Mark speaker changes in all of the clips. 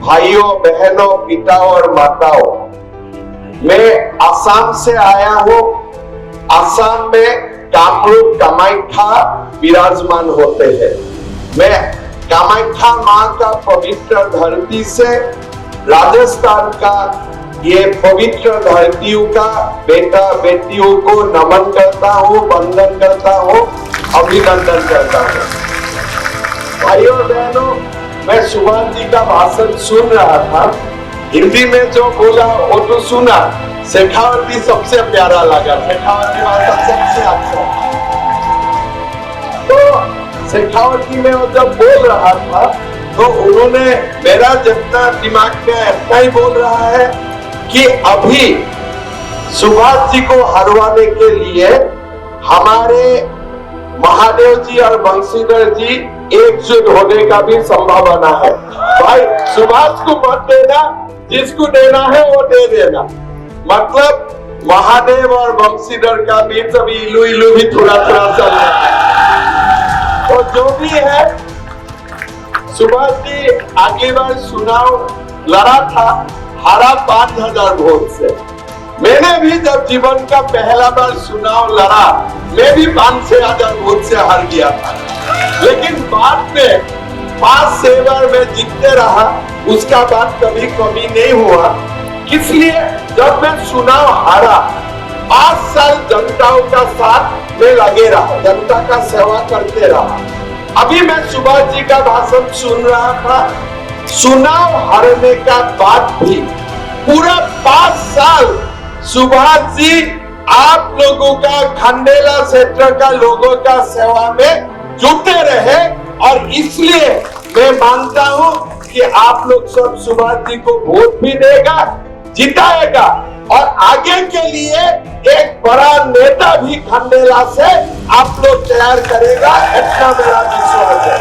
Speaker 1: भाइयों बहनों पिता और माताओं, मैं आसाम से आया हूं। आसाम में कामरूप कामाख्या विराजमान होते हैं। मैं कामाख्या मां का पवित्र धरती से राजस्थान का ये पवित्र धरतियों का बेटा बेटियों को नमन करता हूँ, वंदन करता हूँ, अभिनंदन करता हूँ। भाइयों बहनों, मैं सुभाष जी का भाषण सुन रहा था। हिंदी में जो बोला वो तो सुना, शेखावती सबसे प्यारा लगा। शेखावती भाषा सबसे अच्छा। तो शेखावती में वो जब बोल रहा था तो उन्होंने मेरा जितना दिमाग में इतना ही बोल रहा है कि अभी सुभाष जी को हरवाने के लिए हमारे महादेव जी और बंशीधर जी एकजुट होने का भी संभावना है। भाई सुभाष को मत देना, जिसको देना है वो दे देना। मतलब महादेव और बंशीधर का बीच अभी इलू इलू भी थोड़ा थोड़ा चल रहा है। तो जो भी है, सुभाष जी अगली बार चुनाव लड़ा था, हारा 5000 वोट से। मैंने भी जब जीवन का पहला बार चुनाव लड़ा, मैं भी 5-6 वोट से हार गया था। लेकिन बाद में 5-6 बार मैं जीतते रहा, उसका बाद कभी कमी नहीं हुआ। इसलिए जब मैं चुनाव हारा, 5 साल जनताओं का साथ में लगे रहा, जनता का सेवा करते रहा। अभी मैं सुभाष जी का भाषण सुन रहा था। चुनाव हारने का बाद भी पूरा 5 साल सुभाष जी आप लोगों का, खंडेला क्षेत्र का लोगों का सेवा में जुटे रहे। और इसलिए मैं मानता हूं कि आप लोग सब सुभाष जी को वोट भी देगा, जिताएगा और आगे के लिए एक बड़ा नेता भी खंडेला से आप लोग तैयार करेगा, इतना मेरा विश्वास है।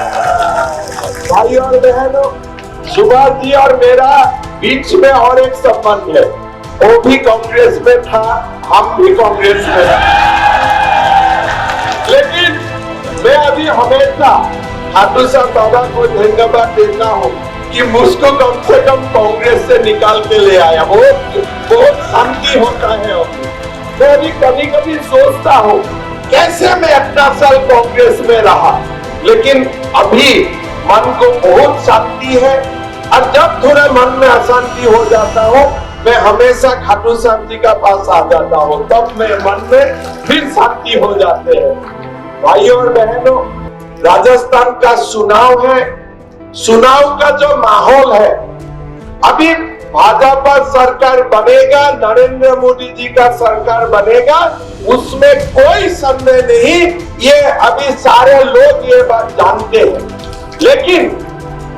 Speaker 1: भाई और बहनों, सुभाष जी और मेरा बीच में और एक संबंध है। वो भी कांग्रेस में था, हम भी कांग्रेस में हैं। लेकिन मैं अभी हमेशा खाटू श्याम बाबा को धन्यवाद देता हूँ कि मुझको कम से कम कांग्रेस से निकाल के ले आया। बहुत शांति होता है। मैं अभी कभी कभी सोचता हूँ कैसे मैं इतना साल कांग्रेस में रहा, लेकिन अभी मन को बहुत शांति है। और जब थोड़ा मन में अशांति हो जाता हो, मैं हमेशा खाटू श्याम जी का पास आ जाता हूँ, तब मैं मन में फिर शांति हो जाते हैं। भाइयों और बहनों, राजस्थान का चुनाव है। चुनाव का जो माहौल है, अभी भाजपा सरकार बनेगा, नरेंद्र मोदी जी का सरकार बनेगा, उसमें कोई संदेह नहीं। ये अभी सारे लोग ये बात जानते हैं। लेकिन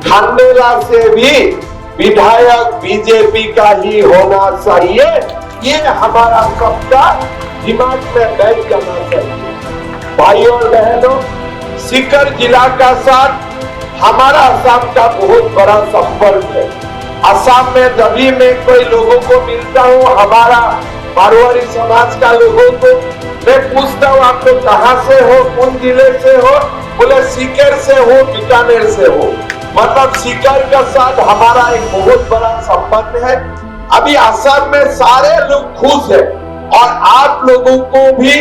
Speaker 1: खंडेला से भी विधायक बीजेपी का ही होना चाहिए, ये हमारा सबका दिमाग में बैठ जाना चाहिए। भाइयों और बहनों, सीकर जिला का साथ हमारा असम का बहुत बड़ा संपर्क है। असम में जब भी मैं कोई लोगों को मिलता हूँ, हमारा मारवाड़ी समाज का लोगों को, मैं पूछता हूँ आप लोग कहाँ से हो, कौन जिले से हो? बोले सीकर से हो, बीकानेर से हो। मतलब सीकर का साथ हमारा एक बहुत बड़ा संबंध है। अभी असम में सारे लोग खुश है और आप लोगों को भी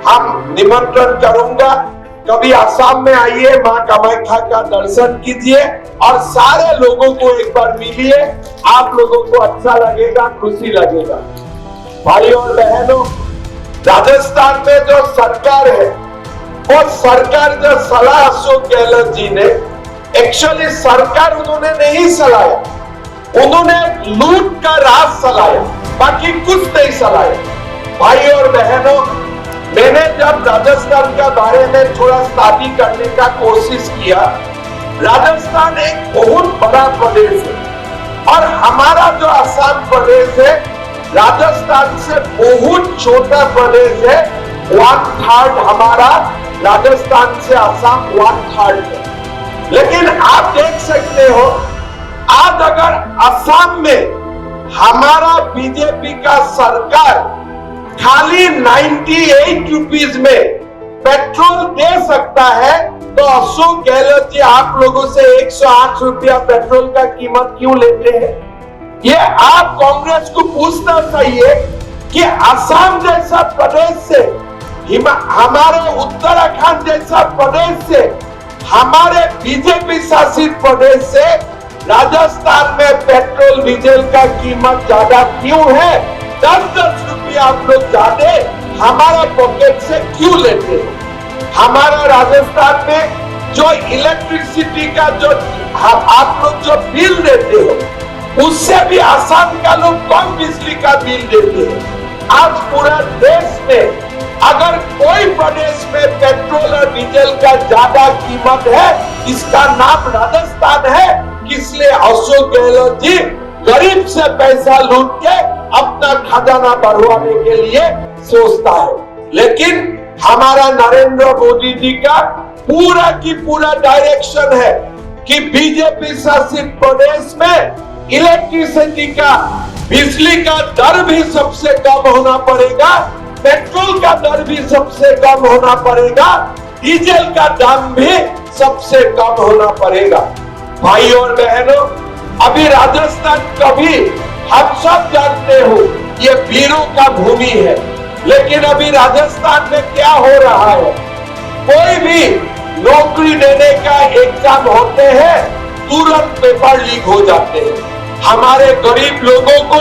Speaker 1: हम निमंत्रण करूंगा, कभी असम में आइए, मां कामाख्या का दर्शन कीजिए और सारे लोगों को एक बार मिलिए। आप लोगों को अच्छा लगेगा, खुशी लगेगा। भाई और बहनों, राजस्थान में जो सरकार है, वो सरकार जो सलाह अशोक गहलोत जी ने, एक्चुअली सरकार उन्होंने नहीं चलाया, उन्होंने लूट का राज चलाया, बाकी कुछ नहीं चलाया। भाई और बहनों, मैंने जब राजस्थान के बारे में थोड़ा स्टडी करने का कोशिश किया, राजस्थान एक बहुत बड़ा प्रदेश है और हमारा जो असम प्रदेश है, राजस्थान से बहुत छोटा प्रदेश है। 1/3 हमारा राजस्थान से असम 1/3 है। लेकिन आप देख सकते हो, आज अगर असम में हमारा बीजेपी का सरकार खाली 98 रुपीज में पेट्रोल दे सकता है, तो अशोक गहलोत जी आप लोगों से 108 रुपया पेट्रोल का कीमत क्यों लेते हैं? ये आप कांग्रेस को पूछना चाहिए कि असम जैसा प्रदेश से, हमारे उत्तराखंड जैसा प्रदेश से, हमारे बीजेपी शासित प्रदेश से राजस्थान में पेट्रोल डीजल का कीमत ज्यादा क्यों है? 10-10 रुपया आप लोग ज्यादा हमारा पॉकेट से क्यों लेते हो? हमारा राजस्थान में जो इलेक्ट्रिसिटी का जो आप लोग जो बिल देते हो, उससे भी आसाम का लोग कम बिजली का बिल देते हैं। आज पूरा देश में अगर कोई प्रदेश में पेट्रोल और डीजल का ज्यादा कीमत है, इसका नाम राजस्थान है। इसलिए अशोक गहलोत जी गरीब से पैसा लूट के अपना खजाना बढ़वाने के लिए सोचता है। लेकिन हमारा नरेंद्र मोदी जी का पूरा की पूरा डायरेक्शन है कि बीजेपी शासित प्रदेश में इलेक्ट्रिसिटी का, बिजली का दर भी सबसे कम होना पड़ेगा, पेट्रोल का दर भी सबसे कम होना पड़ेगा, डीजल का दाम भी सबसे कम होना पड़ेगा। भाई और बहनों, अभी राजस्थान कभी हम सब जानते हो ये वीरों का भूमि है, लेकिन अभी राजस्थान में क्या हो रहा है? कोई भी नौकरी देने का एग्जाम होते हैं, तुरंत पेपर लीक हो जाते हैं। हमारे गरीब लोगों को,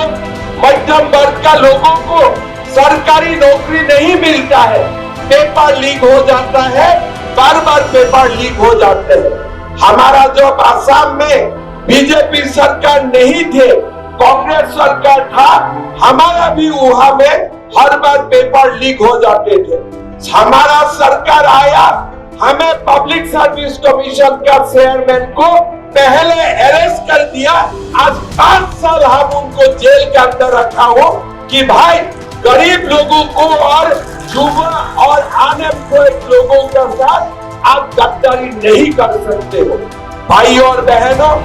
Speaker 1: मध्यम वर्ग का लोगों को सरकारी नौकरी नहीं मिलता है, पेपर लीक हो जाता है, बार बार पेपर लीक हो जाते हैं। हमारा जब आसाम में बीजेपी सरकार नहीं थे, कांग्रेस सरकार था, हमारा भी वहां में हर बार पेपर लीक हो जाते थे। हमारा सरकार आया, हमें पब्लिक सर्विस कमीशन का चेयरमैन को पहले अरेस्ट कर दिया। आज 5 साल हम उनको जेल के अंदर रखा हो कि भाई गरीब लोगों को और युवा और अनएम्प्लॉयड लोगों के साथ आप गद्दारी नहीं कर सकते हो। भाई और बहनों,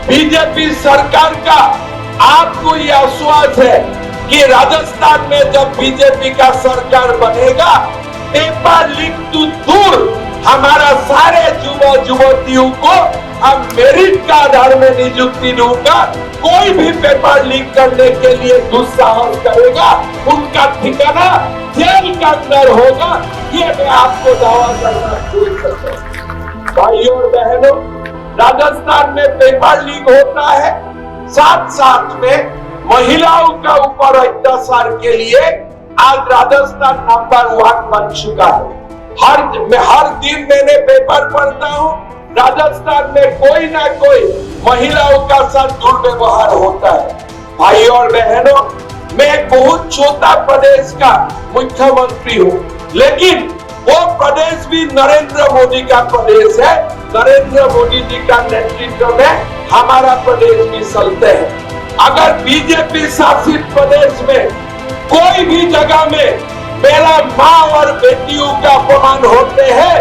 Speaker 1: बीजेपी सरकार का आपको यह आश्वास है कि राजस्थान में जब बीजेपी का सरकार बनेगा, पेपर लीक तो दूर, हमारा सारे युवा युवतियों को हम मेरिट का आधार में नियुक्ति दूंगा। कोई भी पेपर लीक करने के लिए दुस्साहस करेगा, उनका ठिकाना जेल के अंदर होगा। ये मैं आपको दावा करना शुरू करता हूं। भाइयों और बहनों, राजस्थान में पेपर लीक होता है, साथ साथ में महिलाओं का ऊपर अत्याचार के लिए आज राजस्थान नंबर 1 बन चुका है। हर दिन मैंने पेपर पढ़ता हूँ, राजस्थान में कोई ना कोई महिलाओं का साथ दुर्व्यवहार होता है। भाई और बहनों, मैं एक बहुत छोटा प्रदेश का मुख्यमंत्री हूँ, लेकिन वो प्रदेश भी नरेंद्र मोदी का प्रदेश है। नरेंद्र मोदी जी का नेतृत्व में हमारा प्रदेश भी चलते हैं। अगर बीजेपी शासित प्रदेश में कोई भी जगह में मेरा माँ और बेटियों का अपमान होते हैं,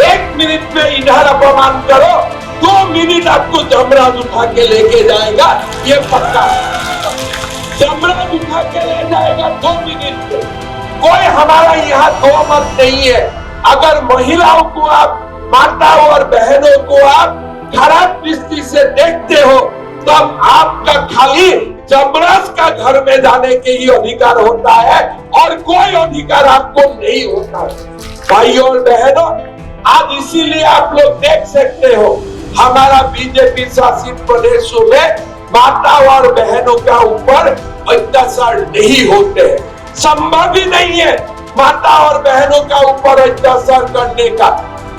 Speaker 1: 1 मिनट में इधर अपमान करो, 2 मिनट आपको जमराज उठा के लेके जाएगा, ये पक्का। जमराज उठा के ले जाएगा 2 मिनट में। कोई हमारा यहाँ दो मत नहीं है। अगर महिलाओं को आप, माताओं और बहनों को आप खराब दृष्टि से देखते हो, तब आपका खाली जमराज का घर में जाने के ही अधिकार होता है और कोई अधिकार आपको नहीं होता। भाइयों और बहनों, आज इसीलिए आप लोग देख सकते हो हमारा बीजेपी शासित प्रदेशों में माता और बहनों का ऊपर अत्याचार नहीं होते हैं। संभव ही नहीं है माता और बहनों का ऊपर अत्याचार करने का,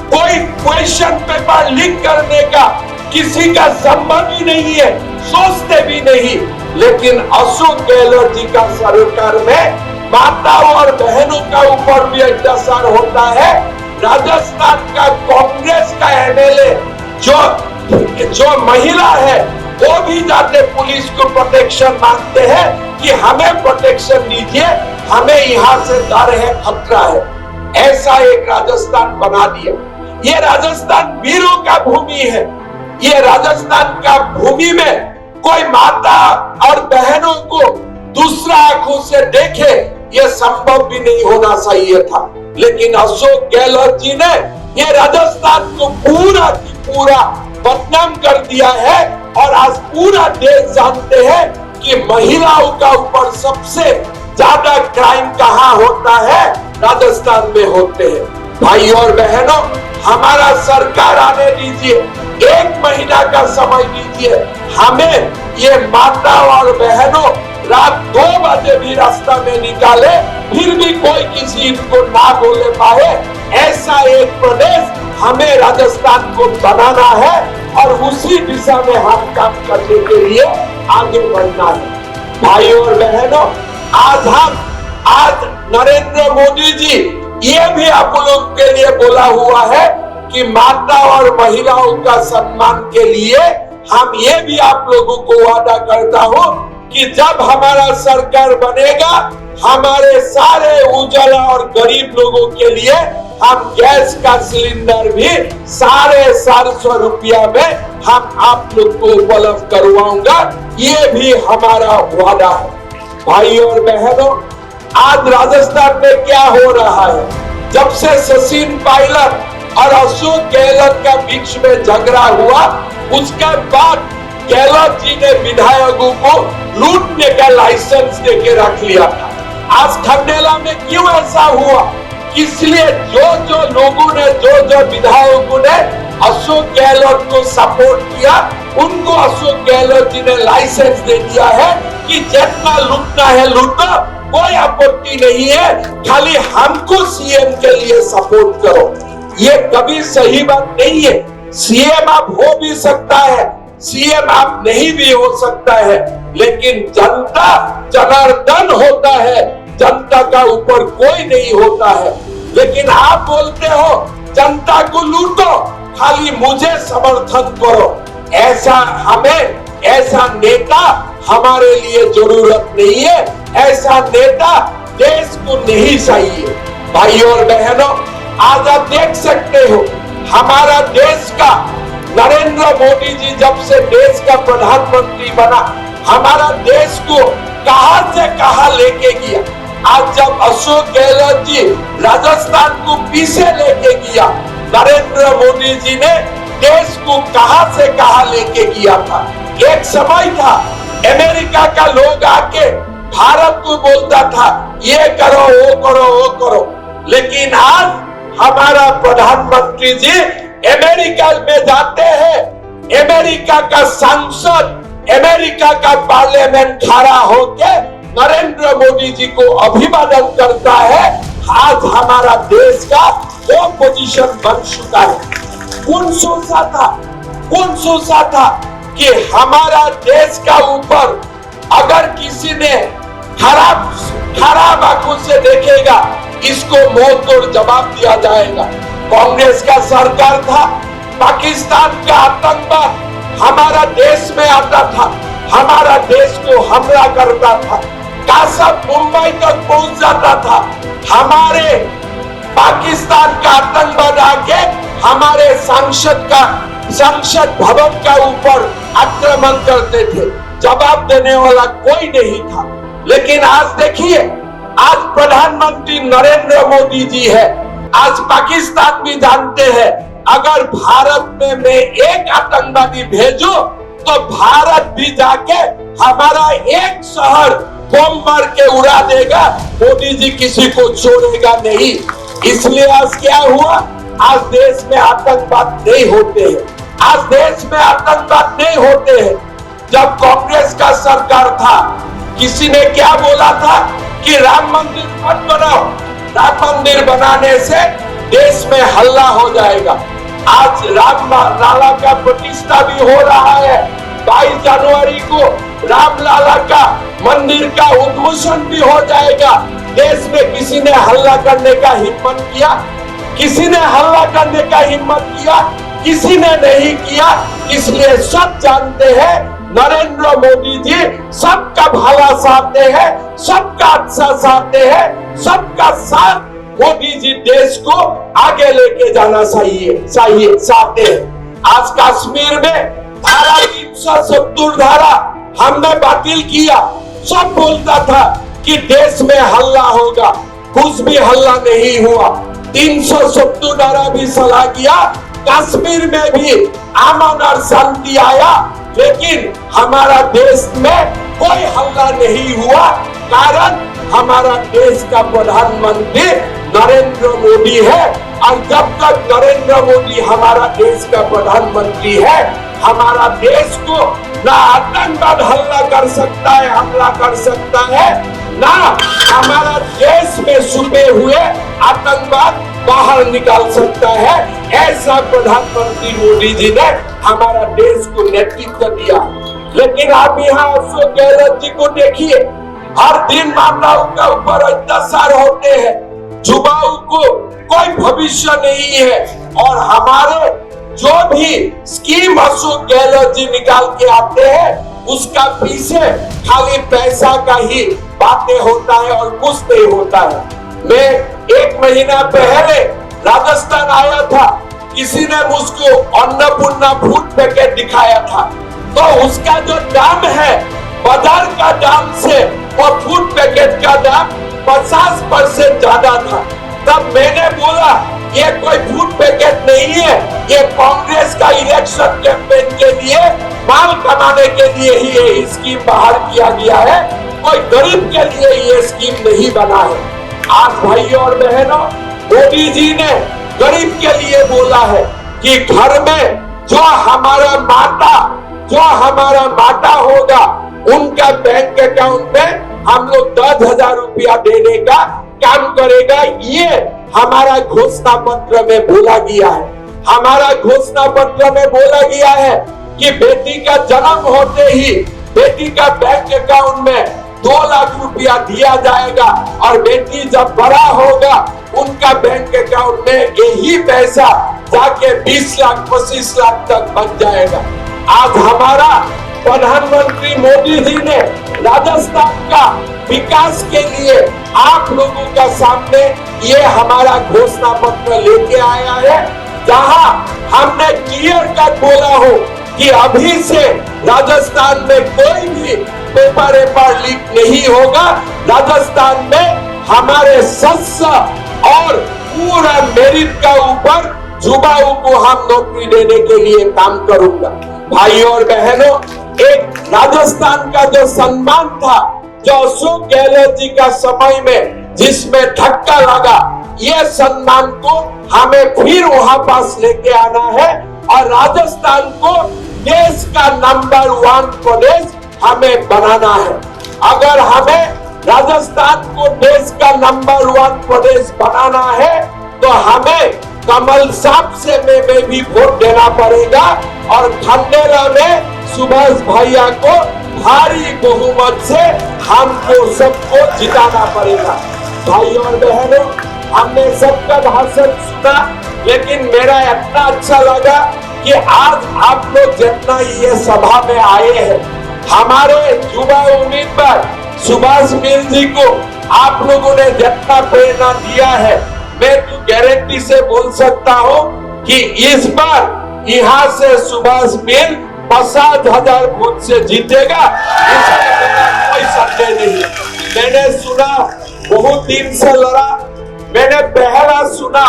Speaker 1: कोई क्वेश्चन पेपर लीक करने का किसी का संभव ही नहीं है, सोचते भी नहीं। लेकिन अशोक गहलोत जी का सरकार में माताओं और बहनों का ऊपर भी अत्याचार होता है। राजस्थान का कांग्रेस का एमएलए जो महिला है, वो भी जाते पुलिस को प्रोटेक्शन मांगते हैं कि हमें प्रोटेक्शन दीजिए, हमें यहाँ से डर है, खतरा है। ऐसा एक राजस्थान बना दिया। ये राजस्थान वीरों का भूमि है। ये राजस्थान का भूमि में कोई माता और बहनों को दूसरा आंखों से देखे, ये संभव भी नहीं होना चाहिए था। लेकिन अशोक गहलोत जी ने ये राजस्थान को पूरा की पूरा बदनाम कर दिया है और आज पूरा देश जानते हैं कि महिलाओं का ऊपर सबसे ज्यादा क्राइम कहाँ होता है, राजस्थान में होते हैं। भाई और बहनों, हमारा सरकार आने दीजिए, 1 महीना का समय दीजिए। हमें ये माता और बहनों रात 2 बजे भी रास्ता में निकाले, फिर भी कोई किसी इनको ना बोले पाए, ऐसा एक प्रदेश हमें राजस्थान को बनाना है और उसी दिशा में हम काम करने के लिए आगे बढ़ना है। भाई और बहनों, आज नरेंद्र मोदी जी ये भी आप लोग के लिए बोला हुआ है कि माता और महिलाओं का सम्मान के लिए हम ये भी आप लोगों को वादा करता हूँ कि जब हमारा सरकार बनेगा, हमारे सारे उजाला और गरीब लोगों के लिए हम गैस का सिलेंडर भी 450 रुपया में हम आप लोग को उपलब्ध करवाऊंगा, ये भी हमारा वादा है। भाई और बहनों, आज राजस्थान में क्या हो रहा है? जब से सचिन पायलट और अशोक गहलोत का बीच में झगड़ा हुआ, उसके बाद गहलोत जी ने विधायकों को लूटने का लाइसेंस देके रख लिया था। आज खंडेला में क्यों ऐसा हुआ? इसलिए जो लोगों ने जो विधायकों ने अशोक गहलोत को सपोर्ट किया, उनको अशोक गहलोत जी ने लाइसेंस दे दिया है कि जितना लूटना है लूटो, कोई आपत्ति नहीं है, खाली हमको सीएम के लिए सपोर्ट करो। ये कभी सही बात नहीं है। सीएम आप हो भी सकता है, सीएम आप नहीं भी हो सकता है, लेकिन जनता जनार्दन होता है, जनता का ऊपर कोई नहीं होता है। लेकिन आप बोलते हो जनता को लूटो, खाली मुझे समर्थन करो। ऐसा नेता हमारे लिए जरूरत नहीं है, ऐसा नेता देश को नहीं चाहिए। भाई और बहनों, आज आप देख सकते हो हमारा देश का नरेंद्र मोदी जी जब से देश का प्रधानमंत्री बना, हमारा देश को कहां से कहां लेके गया। आज जब अशोक गहलोत जी राजस्थान को पीछे लेके गया, नरेंद्र मोदी जी ने देश को कहां से कहां लेके गया था। एक समय था अमेरिका का लोग आके भारत को बोलता था ये करो वो करो वो करो, लेकिन आज हमारा प्रधानमंत्री जी अमेरिका में जाते हैं, अमेरिका का सांसद, अमेरिका का पार्लियामेंट खड़ा होके नरेंद्र मोदी जी को अभिवादन करता है। आज हमारा देश का वो पोजीशन बन चुका है। कौन सोचा था कि हमारा देश का ऊपर अगर किसी ने खराब आंखों से देखेगा, इसको मुंह तोड़ जवाब दिया जाएगा। कांग्रेस का सरकार था, पाकिस्तान का आतंकवाद हमारा देश में आता था, हमारा देश को हमला करता था, कासब मुंबई तक पहुंच जाता था। हमारे पाकिस्तान का आतंकवाद आके हमारे संसद भवन का ऊपर आक्रमण करते थे, जवाब देने वाला कोई नहीं था। लेकिन आज देखिए, आज प्रधानमंत्री नरेंद्र मोदी जी है। आज पाकिस्तान भी जानते हैं अगर भारत में मैं एक आतंकवादी भेजूं तो भारत भी जाके हमारा एक शहर बम मार के उड़ा देगा, मोदी जी किसी को छोड़ेगा नहीं। इसलिए आज क्या हुआ? आज देश में आतंकवाद नहीं होते हैं, आज देश में आतंकवाद नहीं होते हैं। जब कांग्रेस का सरकार था, किसी ने क्या बोला था कि राम मंदिर मत बनाओ, राम मंदिर बनाने से देश में हल्ला हो जाएगा। आज राम लाला का प्रतिष्ठा भी हो रहा है, 22 जनवरी को राम लाला का मंदिर का उद्घोषण भी हो जाएगा। देश में किसी ने हल्ला करने का हिम्मत किया? किसी ने हल्ला करने का हिम्मत किया? किसी ने नहीं किया। इसलिए सब जानते हैं नरेंद्र मोदी जी सबका भला चाहते हैं, सबका अच्छा चाहते हैं, सबका साथ मोदी जी देश को आगे लेके जाना चाहते हैं। आज कश्मीर में धारा 370 धारा हमने बातिल किया। सब बोलता था कि देश में हल्ला होगा, कुछ भी हल्ला नहीं हुआ। 370 धारा भी सलाह किया, कश्मीर में भी अमन और शांति आया, लेकिन हमारा देश में कोई हल्ला नहीं हुआ। कारण हमारा देश का प्रधानमंत्री नरेंद्र मोदी है, और जब तक नरेंद्र मोदी हमारा देश का प्रधानमंत्री है, हमारा देश को ना आतंकवाद हमला कर सकता है, ना हमारा देश में छुपे हुए आतंकवाद बाहर निकाल सकता है। ऐसा प्रधानमंत्री मोदी जी ने हमारा देश को नेतृत्व दिया। लेकिन आप यहाँ अशोक गहलोत जी को देखिए, हर दिन मामलाओं के ऊपर अत्याचार होते हैं, युवाओं को कोई भविष्य नहीं है, और हमारे जो भी स्कीम अशोक गहलोत जी निकाल के आते हैं, उसका पीछे खाली पैसा का ही बातें होता है और कुछ नहीं होता है। मैं 1 महीना पहले राजस्थान आया था, किसी ने मुझको अन्नपूर्णा फूड पैकेट दिखाया था, तो उसका जो दाम है बाजार का दाम से वो फूड पैकेट का दाम 50% ज्यादा था। तब मैंने बोला ये कोई फूड पैकेट नहीं है, ये कांग्रेस का इलेक्शन कैंपेन के लिए माल कमाने के लिए ही ये स्कीम बाहर किया गया है, कोई गरीब के लिए ये स्कीम नहीं बना है। आज भाइयों और बहनों, मोदी जी ने गरीब के लिए बोला है कि घर में जो हमारा माता होगा, उनका बैंक अकाउंट में हम लोग 10,000 रुपया देने का काम करेगा। ये हमारा घोषणा पत्र में बोला गया है। हमारा घोषणा पत्र में बोला गया है कि बेटी का जन्म होते ही बेटी का बैंक अकाउंट में 2 लाख रुपया दिया जाएगा, और बेटी जब बड़ा होगा उनका बैंक अकाउंट में यही पैसा जाके 20 लाख 25 लाख तक बच जाएगा। आज हमारा प्रधानमंत्री मोदी जी ने राजस्थान का विकास के लिए आप लोगों का सामने ये हमारा घोषणा पत्र लेके आया है, जहां हमने क्लियर कट बोला हो कि अभी से राजस्थान में कोई भी पेपर लीक नहीं होगा। राजस्थान में हमारे शस्य और पूरा मेरिट का ऊपर युवाओं को हम नौकरी देने के लिए काम करूंगा। भाइयों और बहनों, एक राजस्थान का जो सम्मान था, जो अशोक गहलोत जी का समय में जिसमें धक्का लगा, ये सम्मान को हमें फिर वहां पास लेके आना है, और राजस्थान को देश का नंबर 1 प्रदेश हमें बनाना है। अगर हमें राजस्थान को देश का नंबर 1 प्रदेश बनाना है, तो हमें कमल साहब से में भी वोट देना पड़ेगा, और खंडेला में सुभाष भैया को भारी बहुमत से हमको सबको जिताना पड़ेगा। भाइयों और बहनों, हमने सबका भाषण सुना, लेकिन मेरा इतना अच्छा लगा कि आज आप लोग जितना ये सभा में आए हैं, हमारे युवा उम्मीदवार सुभाष मिल जी को आप लोगों ने जितना प्रेरणा दिया है, मैं तो गारंटी से बोल सकता हूँ कि इस बार यहाँ से सुभाष मिल 50,000 वोट से जीतेगा, इसमें कोई संदेह नहीं। मैंने सुना बहुत दिन से लड़ा, मैंने पहला सुना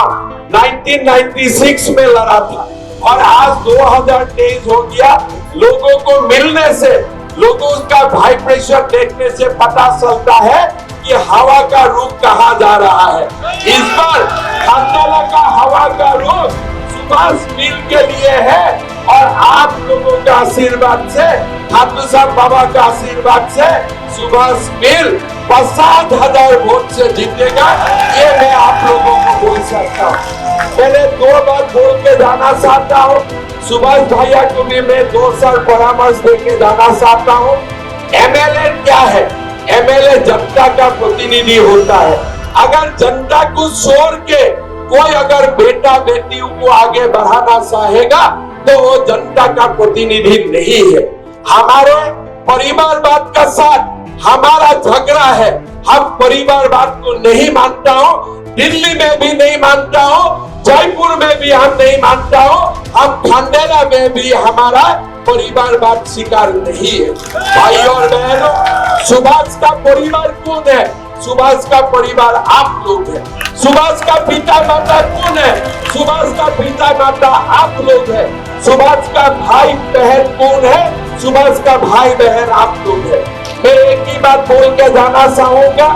Speaker 1: 1996 में लड़ा था, और आज 2023 हो गया। लोगों को मिलने से, लोगों का वाइब्रेशन देखने से पता चलता है कि हवा का रुख कहाँ जा रहा है। इस बार खंडेला का हवा का रुख सुभाष मिल के लिए है, और आप लोगों का आशीर्वाद से, खाटू साहब बाबा का आशीर्वाद से सुभाष मिल 50,000 वोट से जीतेगा। ये मैं आप लोगों को बोल सकता हूँ। मैंने 2 बात बोल के जाना चाहता हूँ। सुभाष भैया को भी मैं 2 साल परामर्श दे के जाना चाहता हूँ। एमएलए क्या है? एमएलए जनता का प्रतिनिधि होता है। अगर जनता को छोड़ के कोई अगर बेटा बेटियों को आगे बढ़ाना चाहेगा, तो वो जनता का प्रतिनिधि नहीं है। हमारे परिवारवाद का साथ हमारा झगड़ा है। हम परिवारवाद को नहीं मानता हूँ, दिल्ली में भी नहीं मानता हूँ, जयपुर में भी हम नहीं मानता हूँ, हम खंडेला में भी हमारा परिवारवाद स्वीकार नहीं है। भाइयों और बहनों, सुभाष का परिवार कौन है? सुभाष का परिवार आप लोग हैं। सुभाष का पिता माता कौन है? सुभाष का पिता माता आप लोग हैं। सुभाष का भाई बहन कौन है? सुभाष का भाई बहन आप लोग हैं। मैं एक ही बात बोल के जाना चाहूंगा,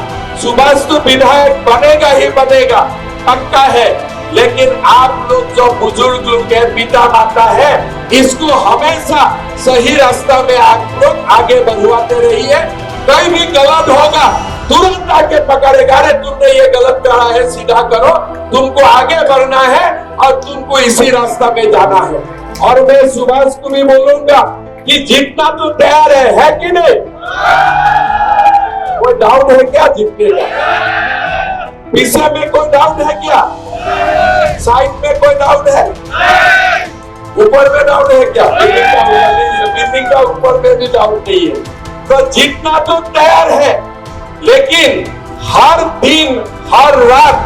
Speaker 1: सुभाष तो विधायक बनेगा ही बनेगा, पक्का है, लेकिन आप लोग जो बुजुर्ग लोग हैं, पिता माता है, इसको हमेशा सही रास्ता में आप लोग आगे बढ़वाते रहिए। कहीं भी गलत होगा तुरंत आके पकड़ेगा, अरे तुमने ये गलत करा है, सीधा करो, तुमको आगे बढ़ना है और तुमको इसी रास्ता में जाना है। और मैं सुभाष को भी बोलूंगा कि जीतना तो तैयार है कि नहीं? कोई डाउट है क्या जीतने का? पीछे में कोई डाउट है क्या? साइड में कोई डाउट है? ऊपर में डाउट है क्या? बिल्डिंग का ऊपर में भी डाउट नहीं है। तो जीतना तो तैयार है, लेकिन हर दिन हर रात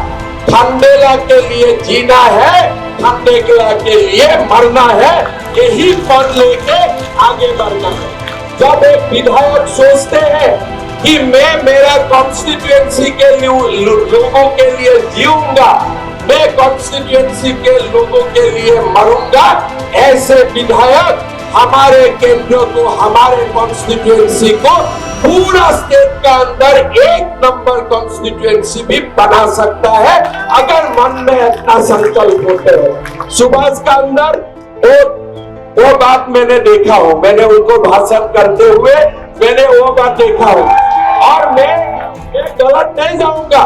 Speaker 1: खंडेला के लिए जीना है, खंडेला के लिए मरना है, यही पद लेके आगे बढ़ना है। जब एक विधायक सोचते हैं कि मैं मेरा कॉन्स्टिट्यूएंसी के लोगों के लिए जीऊंगा, मैं कॉन्स्टिट्यूएंसी के लोगों के लिए मरूंगा, ऐसे विधायक हमारे केंद्र को, हमारे कॉन्स्टिट्यूएंसी को पूरा स्टेट का अंदर एक नंबर कॉन्स्टिट्यूएंसी भी बना सकता है, अगर मन में अपना संकल्प होते हो। सुभाष का अंदर वो बात मैंने देखा हो, मैंने उनको भाषण करते हुए मैंने वो बात देखा हो, और मैं गलत नहीं जाऊंगा।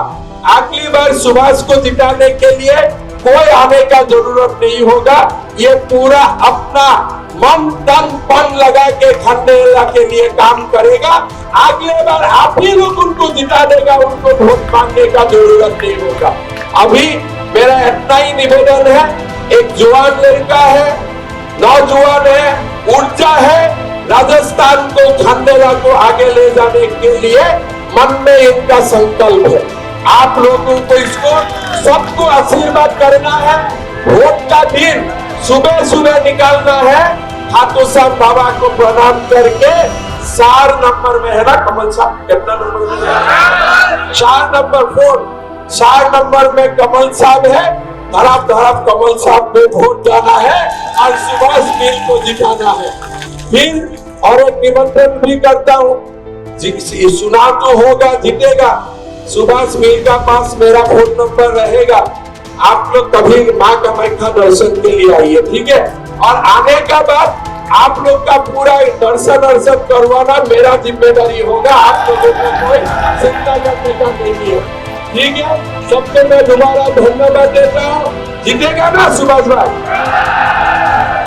Speaker 1: अगली बार सुभाष को जिताने के लिए कोई आने का जरूरत नहीं होगा, ये पूरा अपना मन तन पन लगा के खंडेला के लिए काम करेगा। अगले बार आप ही लोग उनको जिता देगा, उनको वोट मांगने का जरूरत नहीं होगा। अभी मेरा इतना ही निवेदन है, एक जवान लड़का है, नौजवान है, ऊर्जा है, राजस्थान को, खंडेला को आगे ले जाने के लिए मन में इनका संकल्प है। आप लोगों को इसको सबको आशीर्वाद करना है। वोट का दिन सुबह सुबह निकालना है, खाटू साहब बाबा को प्रणाम करके 4 नंबर में है ना कमल साहब, कितना नंबर में है? 4 नंबर 4 नंबर में कमल साहब है, धड़ाप धड़ाप कमल साहब पे वोट जाना है और सुभाष मील को जिताना है। फिर और एक निमंत्रण भी करता हूँ, चुनाव तो होगा, जीतेगा, सुभाष मील का पास मेरा फोन नंबर रहेगा, आप लोग कभी माँ कामाख्या दर्शन के लिए आइए, ठीक है? और आने का बाद आप लोग का पूरा दर्शन करवाना मेरा जिम्मेदारी होगा, आप लोगों को कोई चिंता करने का नहीं है, ठीक है? सबको मैं दोबारा धन्यवाद देता हूँ। जीतेगा ना सुभाष भाई?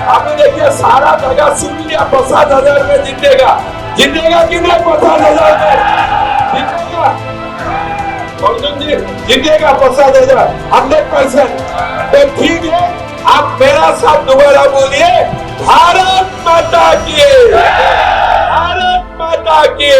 Speaker 1: आपने देखिए सारा जगह सुन लिया, 50,000 में जीतेगा, जीतेगा कि नहीं? 50,000 में जीतेगा, अर्जुन जी जीतेगा 50,000, 100%। तो ठीक है, आप मेरा साथ दोबारा बोलिए, भारत माता की, भारत माता की।